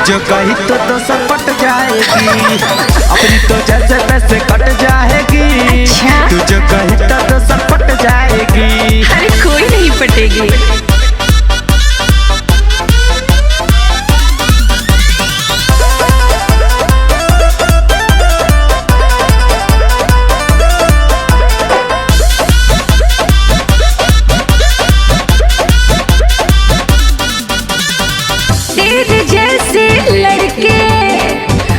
जो कही तो दोसर पट जाएगी, अपनी तो जैसे तैसे कट जाएगी। अच्छा? तू जो कही तो दोसर पट जाएगी। अरे कोई नहीं पटेगी। तेरे जैसे लड़के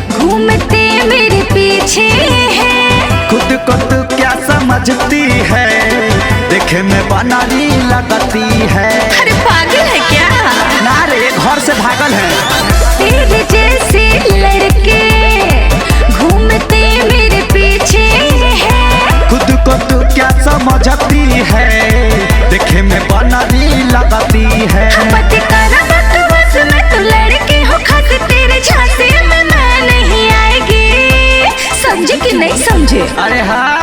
घूमते मेरे पीछे हैं। खुद को तू क्या समझती है, देखे में बनानी लगती है। अरे पागल है क्या? ना रे, घर से भागल है। तेरे जैसे लड़के घूमते मेरे पीछे हैं। खुद को तू क्या समझती है, देखे में बनानी लगती है। पति करा बकवास में तो लड़के हो खास, तेरे झांसे में मैं नहीं आएगी। समझे कि नहीं समझे? अरे हाँ,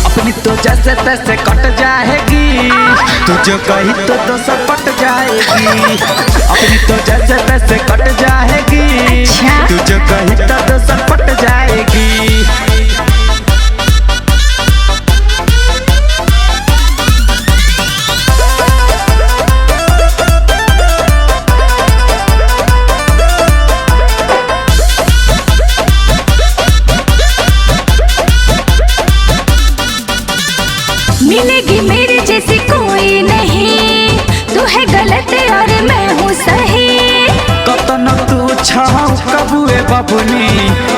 अपनी तो जैसे तैसे कट जाएगी। तू जो कही तो दोसर पट जाएगी, अपनी तो जैसे तैसे कट जाएगी। अच्छा? तू जो कही तो दोसर पट जाएगी। मिलेगी मेरे जैसी कोई नहीं, तू है गलत और मैं हूँ सही। कतन तू छाव कबुए बबुनी,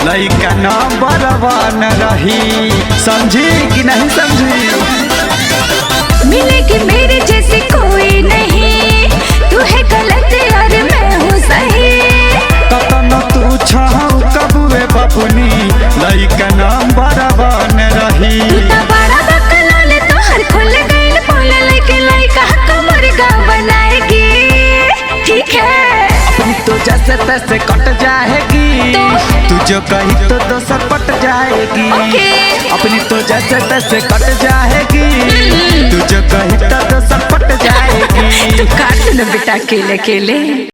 लइका न बरवान रही। समझी कि नहीं समझी? मिलेगी मेरे जैसी कोई नहीं, तू है गलत और मैं हूँ सही। कतन तू छाव कबुए बबुनी, लइका न बरवान रही। तू तो बड़ा बकलोल, तो हर खुल गई पोल, लेके लइका को मुर्गा बनाएगी। ठीक है? अपनी तो जैसे तैसे कट जाएगी। तू जो कही तो दोसर पट जाएगी। ओके। अपनी तो जैसे तैसे कट जाएगी। तू जो कही तो दोसर पट जाएगी। तू काट न बेटा अकेले अकेले।